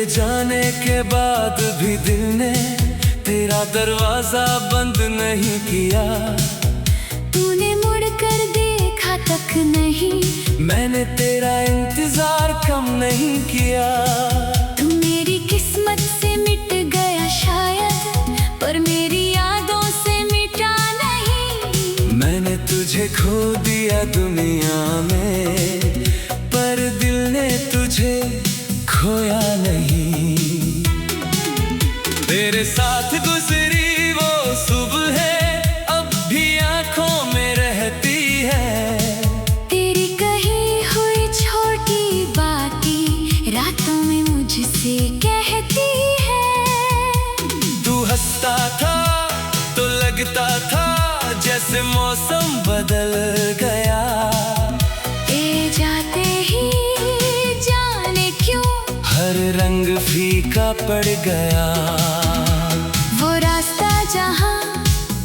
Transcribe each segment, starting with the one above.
तेरे जाने के बाद भी दिल ने तेरा दरवाजा बंद नहीं किया। तूने मुड़ कर देखा तक नहीं, मैंने तेरा इंतजार कम नहीं किया। तू मेरी किस्मत से मिट गया शायद, पर मेरी यादों से मिटा नहीं। मैंने तुझे खो दिया दुनिया में, पर दिल ने तुझे खोया नहीं। तेरे साथ गुजरी वो सुबह अब भी आंखों में रहती है। तेरी कही हुई छोटी बातें रातों में मुझसे कहती है। तू हंसता था तो लगता था जैसे मौसम बदल गया। ए जाते ही जाने क्यों हर रंग फीका पड़ गया। वो रास्ता जहाँ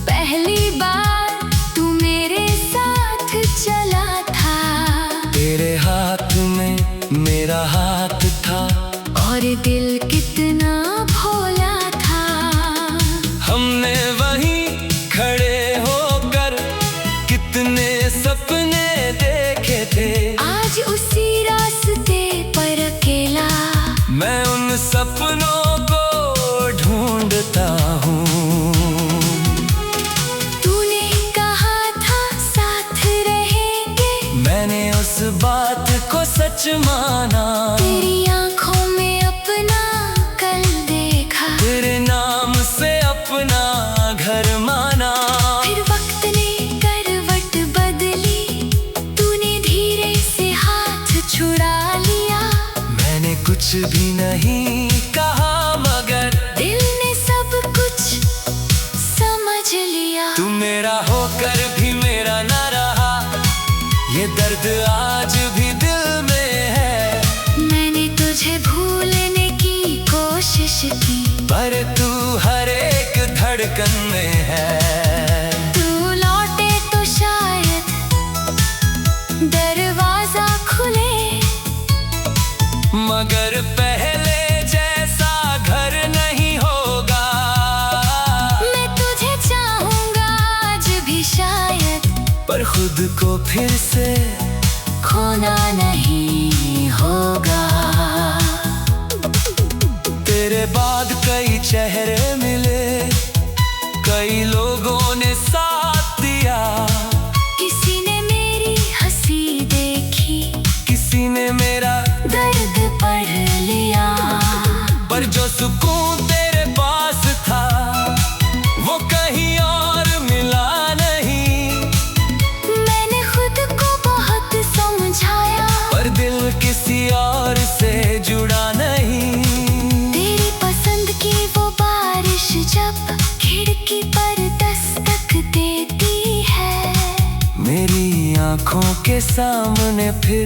पहली बार तू मेरे साथ चला था, तेरे हाथ में मेरा हाथ था और दिल कितना भोला था। हमने वहीं खड़े होकर कितने सपने देखे थे। आज उसी रास्ते पर अकेला मैं उन सपनों को ढूंढता हूँ। तूने कहा था साथ रहेंगे, मैंने उस बात को सच माना। तेरी आंखों में अपना कल देखा, तेरे नाम से अपना घर माना। फिर वक्त ने करवट बदली, तूने धीरे से हाथ छुड़ा लिया। मैंने कुछ भी नहीं कहा मगर दिल ने सब कुछ समझ लिया। तू मेरा होकर भी मेरा ना रहा, ये दर्द आज भी दिल में है। मैंने तुझे भूलने की कोशिश की, पर तू हर एक धड़कन में है। तू लौटे तो शायद दरवाजा खुले, मगर पहले जैसा घर नहीं होगा। मैं तुझे चाहूंगा आज भी शायद, पर खुद को फिर से खोना नहीं होगा। तेरे बाद कई चेहरे मिले, कई लोगों ने साथ दिया। किसी ने मेरी हंसी देखी, किसी ने मेरा दर्द पढ़ लिया। पर जो सुकून तेरे पास था वो कहीं और मिला नहीं। मैंने खुद को बहुत समझाया, पर दिल किसी और से जुड़ा नहीं। तेरी पसंद की वो बारिश जब खिड़की पर दस्तक देती है, मेरी आंखों के सामने फिर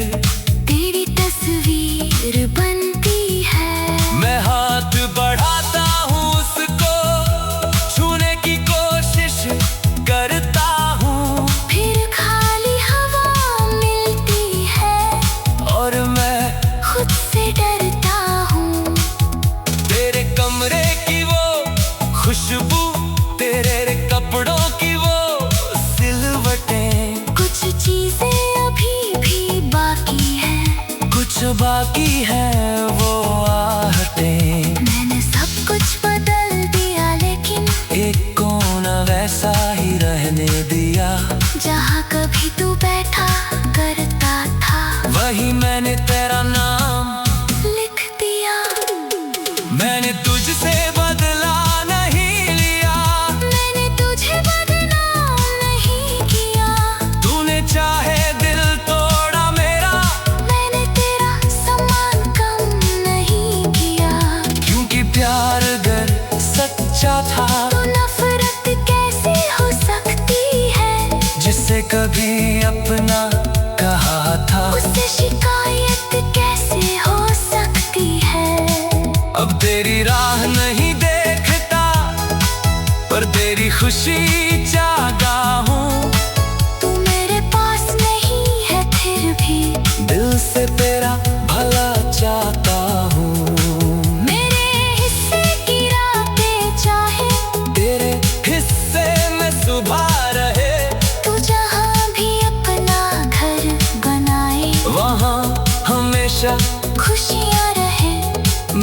तेरी तस्वीर बनती है। मैं हाथ बढ़ाता हूँ उसको छूने की कोशिश करता हूँ। फिर खाली हवा मिलती है और मैं खुद से डरता हूँ। तेरे कमरे की वो खुशबू, तेरे कपड़ों की वो सिलवटें, कुछ चीजें अभी भी बाकी है, कुछ बाकी है वो आहटें। मैंने सब कुछ बदल दिया लेकिन एक कोना वैसा ही रहने दिया। जहाँ कभी तू बैठा करता था, वही मैंने तेरा नाम लिख दिया। मैंने तुझसे बदला नहीं लिया, मैंने तुझे बदनाम नहीं किया। तूने चाहे दिल तोड़ा मेरा, मैंने तेरा सम्मान कम नहीं किया। खुशियाँ रहे।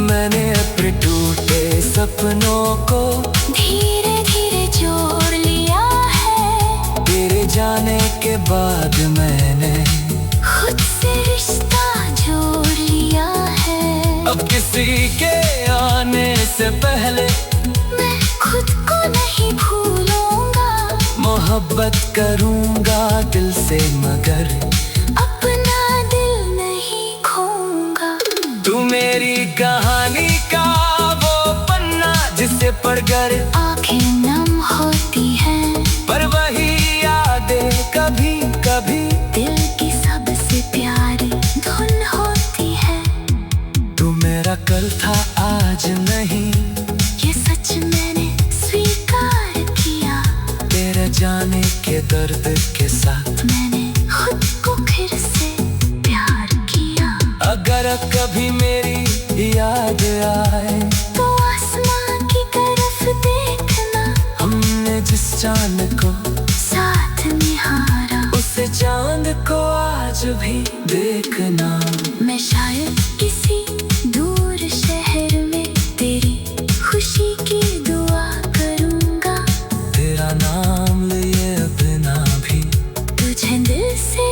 मैंने अपने टूटे सपनों को धीरे धीरे जोड़ लिया है। तेरे जाने के बाद मैंने खुद से रिश्ता जोड़ लिया है। अब किसी के आने से पहले मैं खुद को नहीं भूलूंगा। मोहब्बत करूंगा दिल से मगर अपना दिल नहीं खोऊंगा। तू मेरी कहानी का वो पन्ना जिसे पढ़कर आंखें नम होती हैं, पर वही यादें कभी कभी दिल की सबसे प्यारी धुन होती है। तू मेरा कल था आज नहीं, ये सच मैंने स्वीकार किया। तेरे जाने के दर्द के साथ मैंने खुद को फिर से प्यार किया। अगर कभी मेरी याद आए तो आसमां की तरफ देखना। हमने जिस चांद को साथ निहारा, उसे चांद को आज भी देखना। मैं शायद किसी दूर शहर में तेरी खुशी की दुआ करूंगा। तेरा नाम लिए अपना भी तुझे दिल से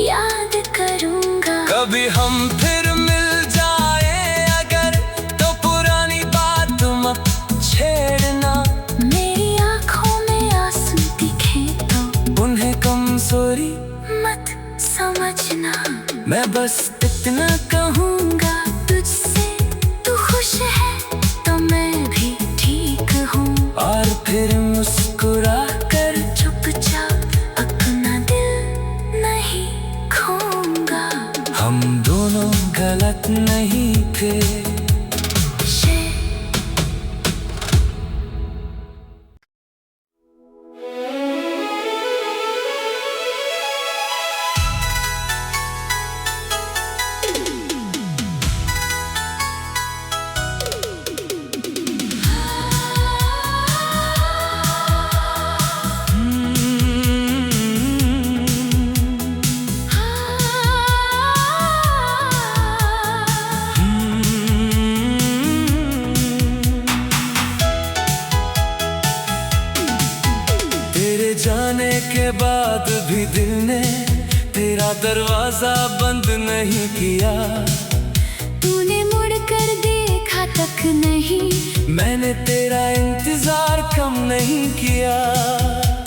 याद करूंगा। कभी हम फिर मिल जाए अगर तो पुरानी बात मत छेड़ना। मेरी आंखों में आंसू दिखे तो उन्हें कमजोरी मत समझना। मैं बस इतना कहूंगा तुझसे, तू खुश है तो मैं भी ठीक हूँ। और फिर मुस्कुरा कर चुपचाप अपना दिल नहीं खोऊंगा। हम दोनों गलत नहीं थे। तेरे जाने के बाद भी दिल ने तेरा दरवाजा बंद नहीं किया। तूने मुड़ कर देखा तक नहीं, मैंने तेरा इंतजार कम नहीं किया।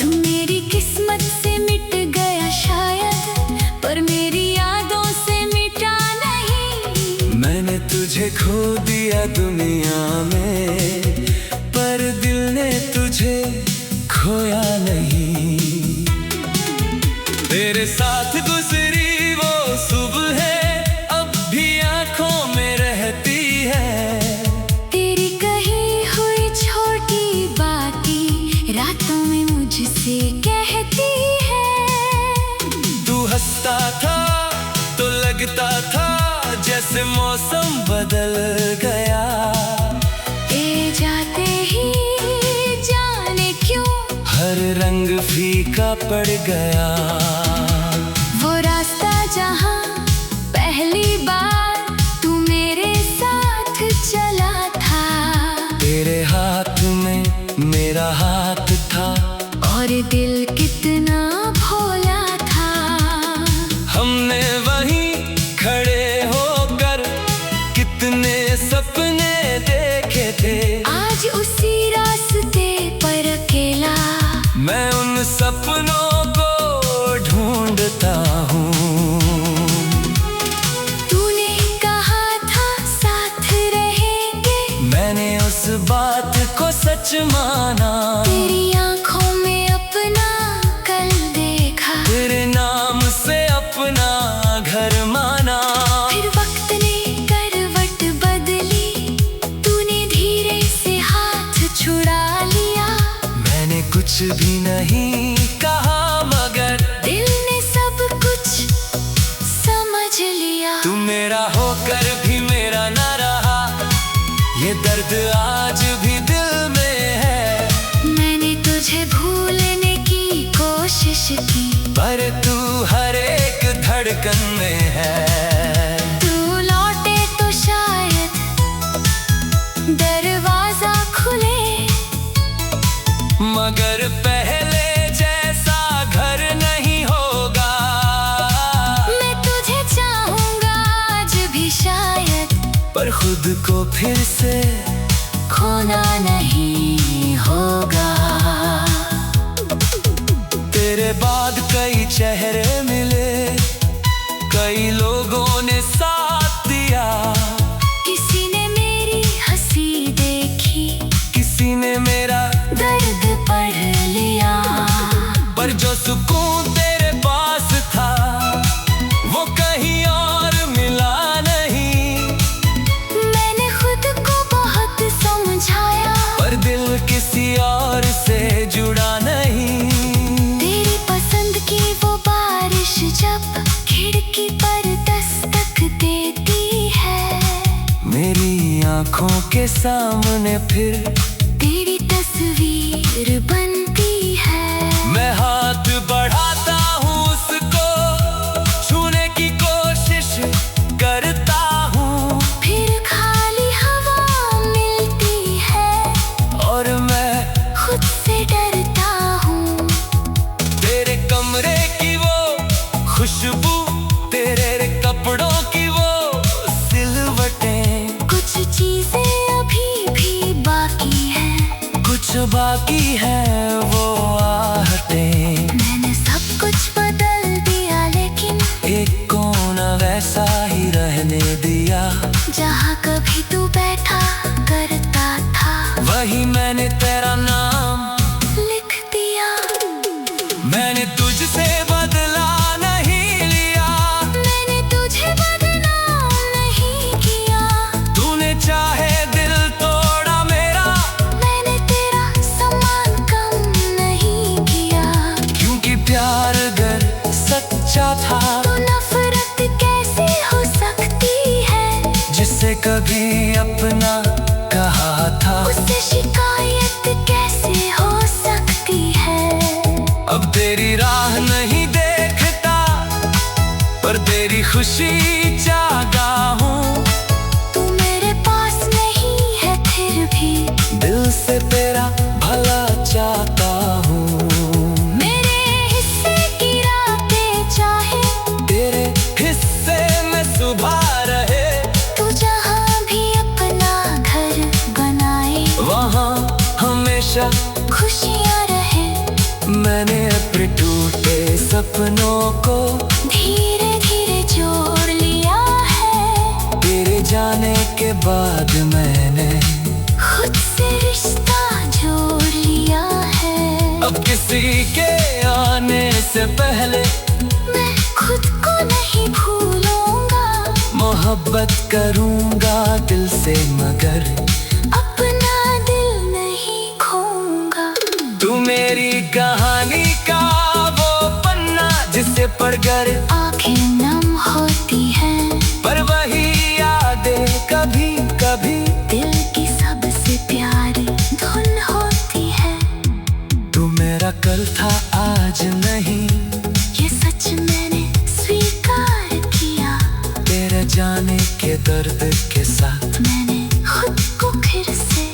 तू मेरी किस्मत से मिट गया शायद, पर मेरी यादों से मिटा नहीं। मैंने तुझे खो दिया दुनिया में, पर दिल ने तुझे खोया नहीं। तेरे साथ गुजरी वो सुबह है अब भी आंखों में रहती है। तेरी कही हुई छोटी बातें रातों में मुझसे कहती है। तू हंसता था तो लगता था जैसे मौसम बदल गया। तेरे जाते ही जाने क्यों हर रंग फीका पड़ गया। वो रास्ता जहाँ पहली बार तू मेरे साथ चला था, तेरे हाथ में मेरा हाथ था और दिल कितना भोला था। हमने वहीं खड़े होकर कितने सपने देखे थे। आज उसी रास्ते पर अकेला मैं उन सपनों को ढूंढता हूँ। तूने कहा था साथ रहेंगे, मैंने उस बात को सच माना। तेरी आंखों में अपना कल देखा, तेरे नाम से अपना घर माना। फिर वक्त ने करवट बदली, तूने धीरे से हाथ छुड़ा लिया। मैंने कुछ भी नहीं कहा मगर दिल ने सब कुछ समझ लिया। तू मेरा होकर भी मेरा ना रहा, ये दर्द आज भी दिल में है। मैंने तुझे भूलने की कोशिश की, पर तू हर एक धड़कन में है। तू लौट पर खुद को फिर से खोना नहीं होगा। तेरे बाद कई चेहरे मिले, कई लोगों ने साथ दिया। किसी ने मेरी हंसी देखी, किसी ने मेरा दर्द पढ़ लिया। पर जो सुकून तेरे पास था वो कहीं और मिला नहीं। मैंने खुद को बहुत समझाया, पर दिल किसी और से जुड़ा नहीं। तेरी पसंद की वो बारिश जब खिड़की पर दस्तक देती है, मेरी आंखों के सामने फिर तेरी तस्वीर बनती है। मैं हाथ बढ़ाता हूँ, उसको छूने की कोशिश करता हूँ। फिर खाली हवा मिलती है और मैं खुद से डरता हूँ। तेरे कमरे की वो खुशबू, तेरे कपड़ों की वो सिलवटें, कुछ चीजें अभी भी बाकी हैं, कुछ बाकी है वो आहटें। मैंने सब कुछ बदल दिया लेकिन एक कोना वैसा ही रहने दिया। जहाँ कभी तू बैठा करता था, वही मैंने तेरा नाम लिख दिया। मैंने तुझसे बदला नहीं लिया, मैंने तुझे बदनाम नहीं किया। तूने चाहे दिल तोड़ा मेरा, मैंने तेरा सम्मान कम नहीं किया। क्योंकि प्यार अगर सच्चा था तो नफरत कैसे हो सकती है? जिसे कभी अपना कहा था, उससे शिकायत कैसे हो सकती है? अब तेरी राह नहीं देखता, पर तेरी खुशी चाहता हूँ। तू मेरे पास नहीं है फिर भी दिल से तेरा भला चाहता हूँ। मेरे हिस्से की रातें चाहे, तेरे हिस्से में सुबह रहे, तू जहाँ भी अपना घर बनाए, वहाँ हमेशा खुशियाँ रहे। मैंने अपने टूटे सपनों को धीरे धीरे जोड़ लिया है। तेरे जाने के बाद मैंने खुद से रिश्ता जोड़ लिया है। अब किसी के आने से पहले मैं खुद को नहीं भूलूंगा, मोहब्बत करूँगा दिल से, मगर अपना दिल नहीं खोऊंगा। तू मेरी कहानी का वो पन्ना जिसे पढ़कर आंखें नम होती हैं, पर वही यादें कभी कभी दिल की सबसे प्यारी धुन होती है। तू मेरा कल था आज नहीं, ये सच मैंने स्वीकार किया। तेरे जाने के दर्द के साथ मैंने खुद को फिर से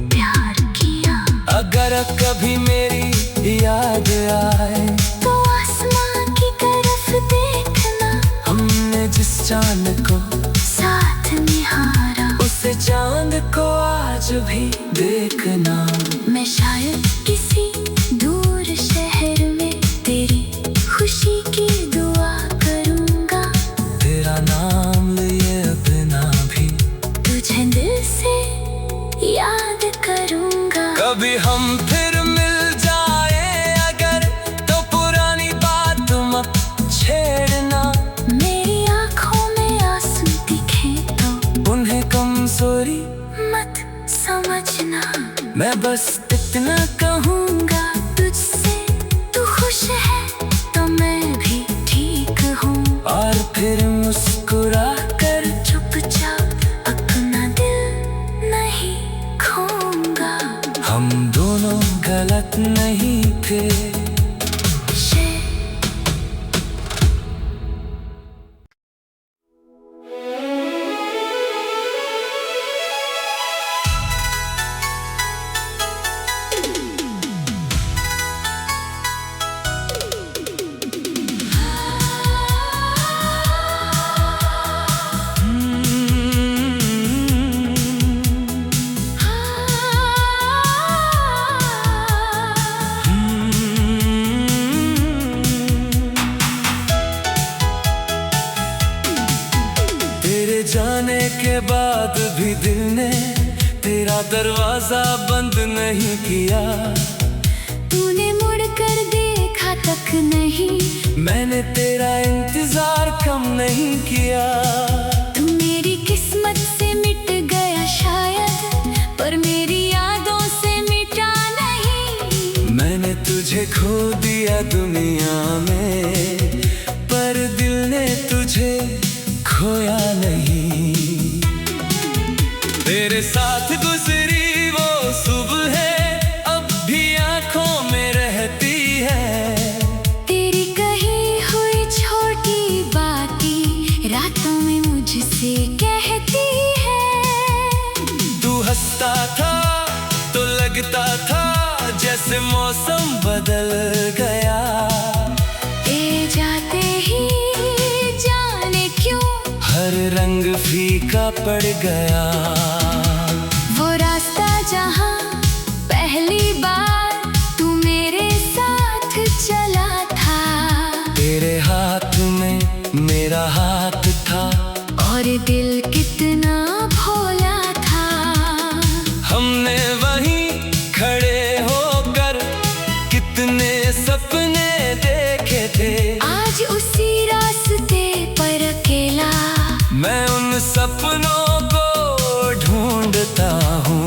प्यार किया। अगर कभी मेरी याद आए तो आसमां की तरफ देखना, हमने जिस चांद को साथ निहारा, उसे चांद को आज भी देखना। मैं शायद किसी दूर शहर में तेरी खुशी की दुआ करूंगा। तेरा नाम लिए अपना भी तुझे दिल से याद करूंगा। कभी हम फिर मिल जाए अगर, तो पुरानी बात मत छेड़ना। मेरी आंखों में आंसू दिखे तो उन्हें कमजोरी मत समझना। मैं बस इतना कहूँगा, तुझसे तू खुश है तो मैं भी ठीक हूँ। और फिर मुस्कुरा कर चुपचाप अपना दिल नहीं खोऊंगा। हम दोनों गलत नहीं थे। जाने के बाद भी दिल ने तेरा दरवाजा बंद नहीं किया। तूने मुड़ कर देखा तक नहीं, मैंने तेरा इंतजार कम नहीं किया। तू मेरी किस्मत से मिट गया शायद, पर मेरी यादों से मिटा नहीं। मैंने तुझे खो दिया दुनिया में, पर दिल ने तुझे खोया नहीं। तेरे साथ गुजरी वो सुबह अब भी आंखों में रहती है। तेरी कही हुई छोटी बातें रातों में मुझसे कहती है। तू हंसता था तो लगता था जैसे मौसम बदल गया। ए जाते ही जाने क्यों हर रंग फीका पड़ गया। वो रास्ता जहाँ पहली बार तू मेरे साथ चला था, तेरे हाथ में मेरा हाथ था, और दिल कितना भोला था। हमने वहीं खड़े होकर कितने सपने देखे थे। आज उसी रास्ते पर अकेला मैं उन सपनों को ढूंढता हूँ।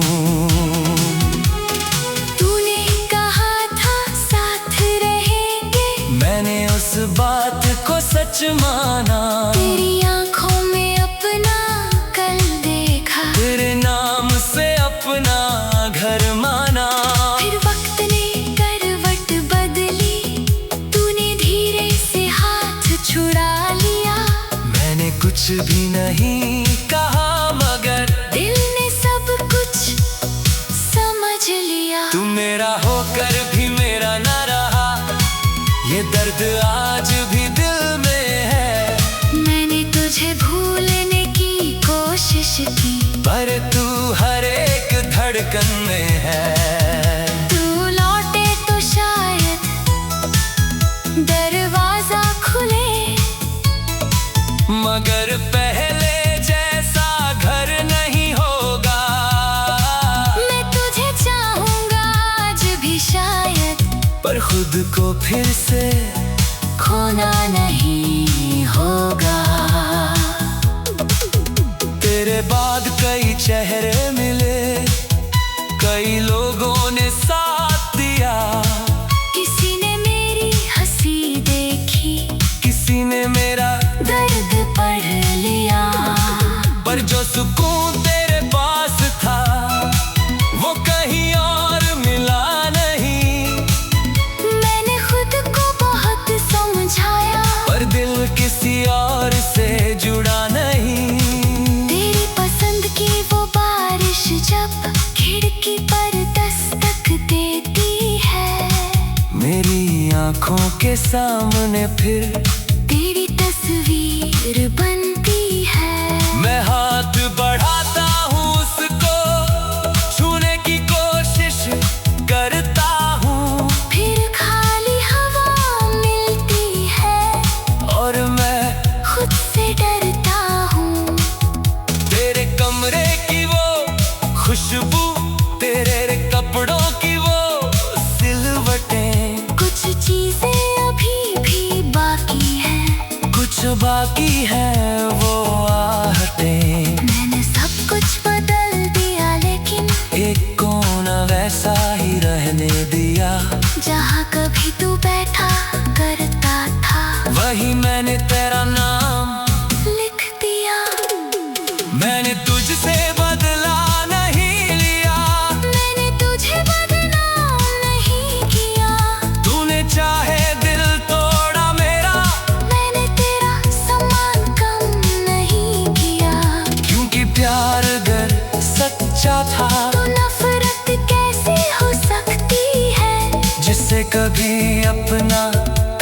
तूने कहा था साथ रहेंगे, मैंने उस बात को सच माना। तेरी आंखों में अपना कल देखा, तेरे नाम से अपना घर माना। फिर वक्त ने करवट बदली, तूने धीरे से हाथ छुड़ा लिया। मैंने कुछ भी नहीं कहा मगर दिल ने सब कुछ समझ लिया। तू मेरा होकर भी मेरा न रहा, ये दर्द आज भी दिल में है। मैंने तुझे भूलने की कोशिश की, पर तू हर एक धड़कन में है। तू लौटे तो शायद दरवाजा खुले, मगर पहले जैसा घर नहीं होगा। मैं तुझे चाहूंगा आज भी शायद, पर खुद को फिर से खोना नहीं होगा। तेरे बाद कई चेहरे मिले, कई लोगों ने साथ दिया। किसी ने मेरी हंसी देखी, किसी ने मेरा दर्द पढ़ लिया। पर जो सुकून तेरे पास था वो कहीं और मिला नहीं। मैंने खुद को बहुत समझाया, पर दिल किसी और से जुड़ा नहीं। तेरी पसंद की वो बारिश जब खिड़की पर दस्तक देती है, मेरी आंखों के सामने फिर तेरी तस्वीर बनती है। मैं हाथ बढ़ाता हूँ उसको छूने की कोशिश करता हूँ। फिर खाली हवा मिलती है और मैं खुद से डरता हूँ। तेरे कमरे की वो खुशबू, तेरे कपड़ों की वो सिलवटें, कुछ चीजें अभी भी बाकी हैं, कुछ बाकी है वो आहटें। मैंने सब कुछ बदल दिया लेकिन एक कोना वैसा ही रहने दिया। जहाँ कभी तू बैठा करता था, वही मैंने तेरा नाम लिख दिया। मैंने तुझसे बदला नहीं लिया, मैंने तुझे बदनाम नहीं किया। तूने चाहे दिल तोड़ा मेरा, मैंने तेरा सम्मान कम नहीं किया। क्योंकि प्यार अगर सच्चा था तो नफरत कैसे हो सकती है, जिसे कभी अपना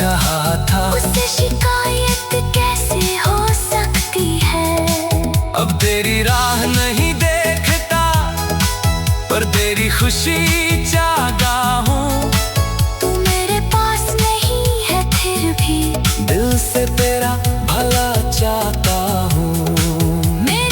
कहा था। उससे शिकायत कैसे हो सकती है। अब तेरी राह नहीं देखता, पर तेरी खुशी चाहता हूँ। तू मेरे पास नहीं है फिर भी दिल से तेरा भला चाहता हूँ। मेरे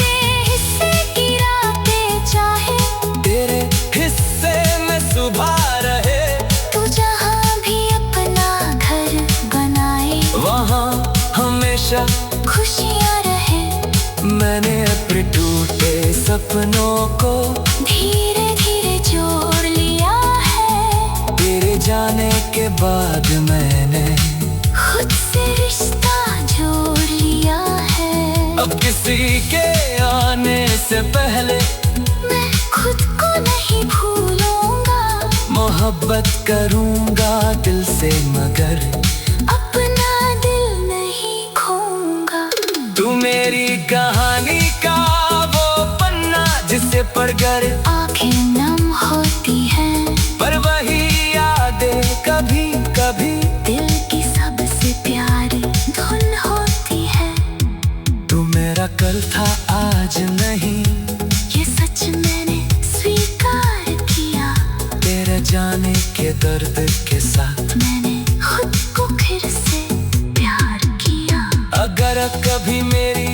को धीरे धीरे जोड़ लिया है। तेरे जाने के बाद मैंने खुद से रिश्ता जोड़ लिया है। अब किसी के आने से पहले मैं खुद को नहीं भूलूंगा। मोहब्बत करूंगा दिल से मगर अपना दिल नहीं खोऊंगा। तू मेरी कहानी का वो पन्ना जिसे पढ़कर आंखें नम होती हैं, पर वही यादें कभी कभी दिल की सबसे प्यारी धुन होती है। तू मेरा कल था आज नहीं, ये सच मैंने स्वीकार किया। तेरे जाने के दर्द के साथ मैंने खुद को फिर से प्यार किया। अगर कभी मेरी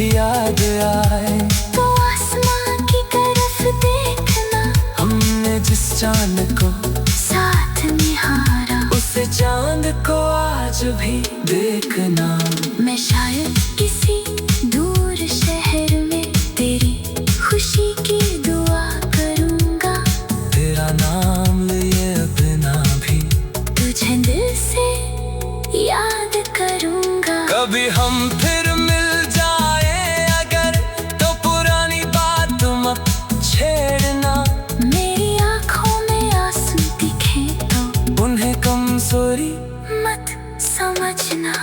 याद आए तो आसमां की तरफ देखना। हमने जिस चांद को साथ निहारा, उसे चांद को आज भी देखना। मैं शायद किसी दूर शहर में तेरी खुशी की दुआ करूंगा। तेरा नाम लिए बिना भी तुझे दिल से याद करूंगा। कभी हम फिर मिल जाए अगर, तो पुरानी बात मत छेड़ना। मेरी आंखों में आंसू दिखे तो उन्हें कमजोरी मत समझना।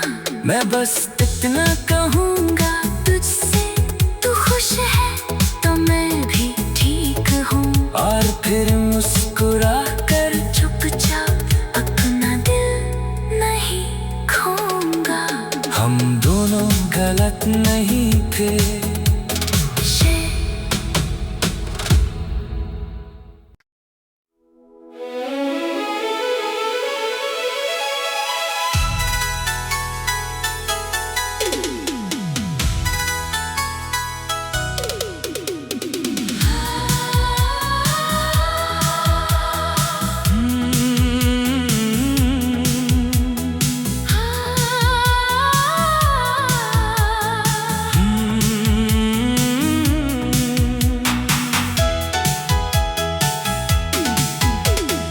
मैं बस इतना कहूंगा तुझसे, तू खुश है तो मैं भी ठीक हूँ। और फिर मुस्कुरा कर चुपचाप अपना दिल नहीं खोऊंगा। हम दोनों गलत नहीं थे।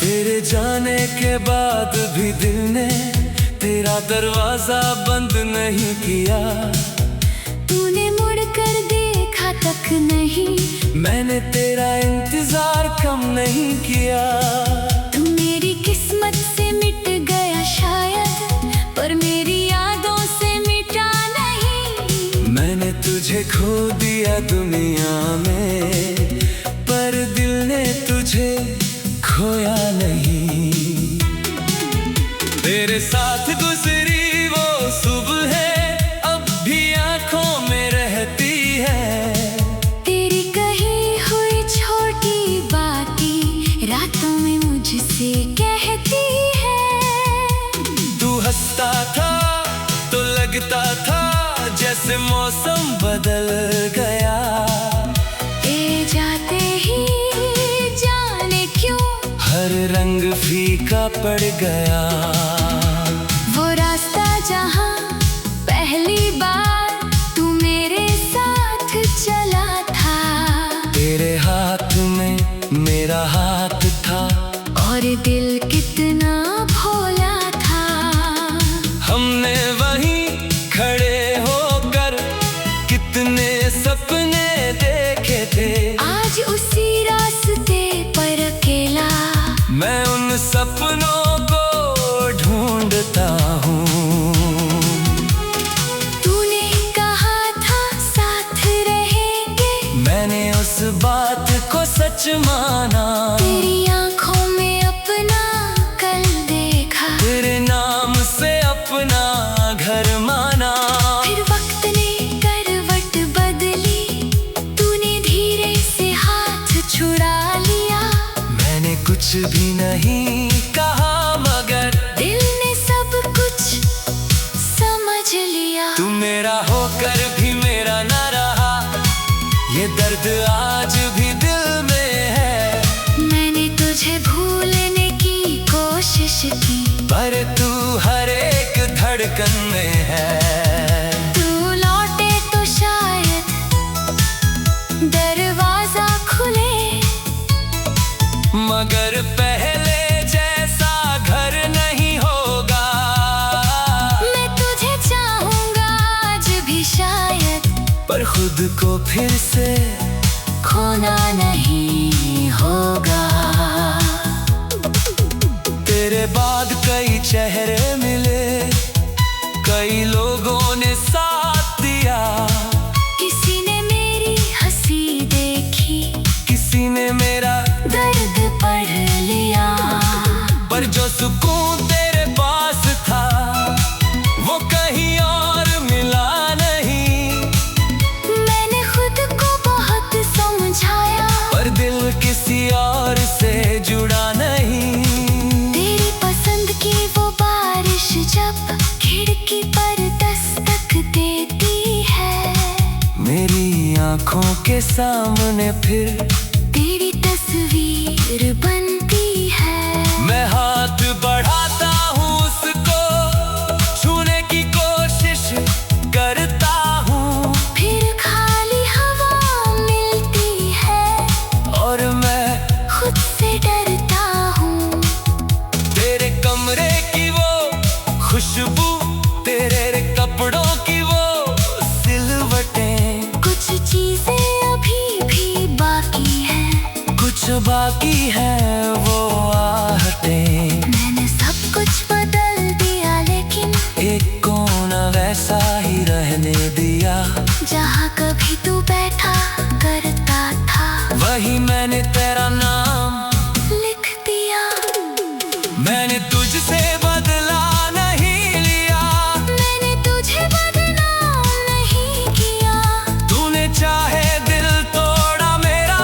तेरे जाने के बाद भी दिल ने तेरा दरवाजा बंद नहीं किया। तूने मुड़ कर देखा तक नहीं, मैंने तेरा इंतजार कम नहीं किया। तू मेरी किस्मत से मिट गया शायद, पर मेरी यादों से मिटा नहीं। मैंने तुझे खो दिया दुनिया में, पर दिल ने तुझे खोया नहीं। तेरे साथ गुजरी वो सुबह है अब भी आंखों में रहती है। तेरी कही हुई छोटी बातें रातों में मुझसे कहती है। तू हंसता था तो लगता था जैसे मौसम बदल गया। ए जाते ही जाने क्यों हर रंग फीका पड़ गया। वो रास्ता जहाँ पहली बार तू मेरे साथ चला था। तेरे हाथ में मेरा हाथ था और दिल कितना भोला था। हमने वहीं खड़े होकर कितने सपने देखे थे। आज उसी रास्ते पर अकेला मैं उन सपनों को ढूंढता हूँ। तूने कहा था साथ रहेंगे, मैंने उस बात को सच माना। तेरी आंखों में अपना कल देखा, तेरे नाम से अपना घर माना। फिर वक्त ने करवट बदली, तूने धीरे से हाथ छुड़ा लिया। मैंने कुछ भी नहीं कहा मगर दिल ने सब कुछ समझ लिया। तू मेरा होकर भी मेरा न रहा, ये दर्द आज भी दिल में है। मैंने तुझे भूलने की कोशिश की, पर तू हर एक धड़कन में है। तू लौटे तो शायद दरवाजा खुले फिर से खोना नहीं होगा। तेरे बाद कई चेहरे मिले, कई लोगों ने साथ दिया। किसी ने मेरी हंसी देखी, किसी ने मेरा दर्द पढ़ लिया। पर जो सुकून तेरे पास था वो कहीं और मिला नहीं। मैंने खुद को बहुत समझाया, पर दिल किसी और से जुड़ा नहीं। तेरी पसंद की वो बारिश जब खिड़की पर दस्तक देती है, मेरी आंखों के सामने फिर तेरी तस्वीर बनती है। मैं हाथ बढ़ाता हूँ, उसको छूने की कोशिश करता हूँ। फिर खाली हवा मिलती है और मैं खुद से डरता हूँ। तेरे कमरे की वो खुशबू, तेरे कपड़ों की वो सिलवटें, कुछ चीजें अभी भी बाकी हैं, कुछ बाकी है वो आहटें। मैंने सब कुछ बदल दिया लेकिन एक कोना वैसा ही रहने दिया। जहाँ कभी तू बैठा करता था, वही मैंने तेरा नाम लिख दिया। मैंने तुझसे बदला नहीं लिया, मैंने तुझे बदनाम नहीं किया। तूने चाहे दिल तोड़ा मेरा,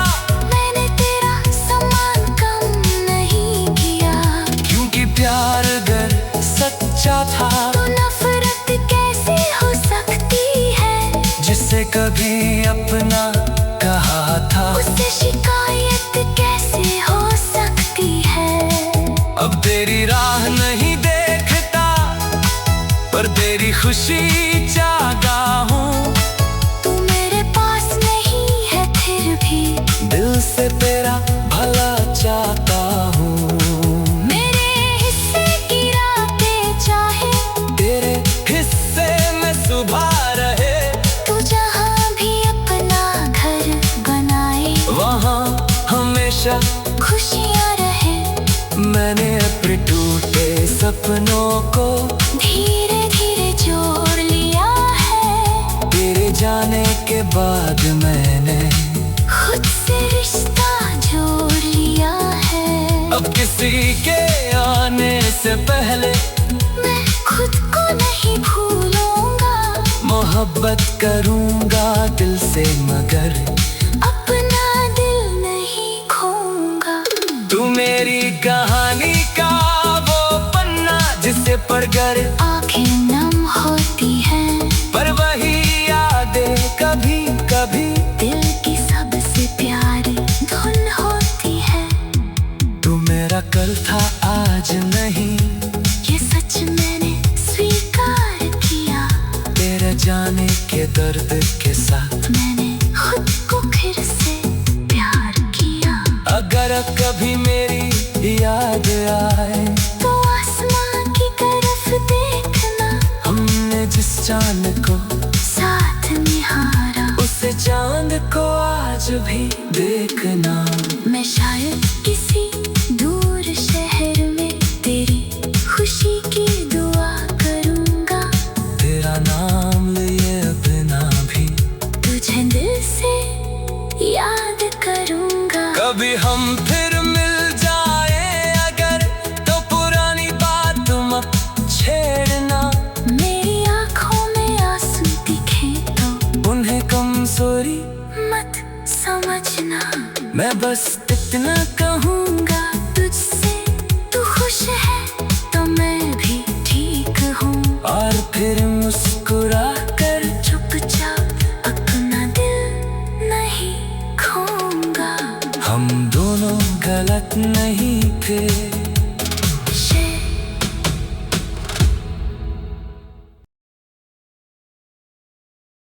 मैंने तेरा सम्मान कम नहीं किया। क्योंकि प्यार अगर सच्चा था तो नफरत कैसे हो सकती है? जिसे कभी अपना कहा था, उससे शिकायत कैसे हो सकती है? अब तेरी राह नहीं देखता, पर तेरी खुशी चाहता हूँ। तू मेरे पास नहीं है फिर भी दिल से तेरा भला चाहता हूँ। मेरे हिस्से की रातें चाहे, तेरे हिस्से में सुबह रहे, तू जहाँ भी अपना घर बनाए, वहाँ हमेशा खुशियाँ रहे। मैंने अपने टूटे सपनों को धीरे धीरे जोड़ लिया है। तेरे जाने के बाद मैंने खुद से रिश्ता जोड़ लिया है। अब किसी के आने से पहले मैं खुद को नहीं भूलूंगा, मोहब्बत करूँगा दिल से, मगर अपना दिल नहीं खोऊंगा। तू मेरी कहानी का वो पन्ना जिसे पढ़कर आंखें नम होती हैं, पर वही यादें कभी कभी दिल की सबसे प्यारी धुन होती है। तू मेरा कल था आज नहीं, ये सच मैंने स्वीकार किया। तेरे जाने के दर्द के साथ मैंने खुद को फिर से प्यार किया। अगर कभी मेरी याद आए तो आसमां की तरफ देखना, हमने जिस चांद को साथ निहारा, उसे चांद को आज भी देखना। मैं शायद किसी दूर शहर में तेरी खुशी की दुआ करूंगा। तेरा नाम लिए बिना भी तुझे दिल से याद करूंगा। कभी हम फिर मिल जाए अगर, तो पुरानी बात मत छेड़ना। मेरी आंखों में आंसू दिखे तो उन्हें कमजोरी मत समझना। मैं बस इतना कहूँगा तुझसे तू खुश है तो मैं भी ठीक हूँ। और फिर मुस्कुरा कर चुपचाप अपना दिल नहीं खोऊंगा। हम दोनों गलत नहीं।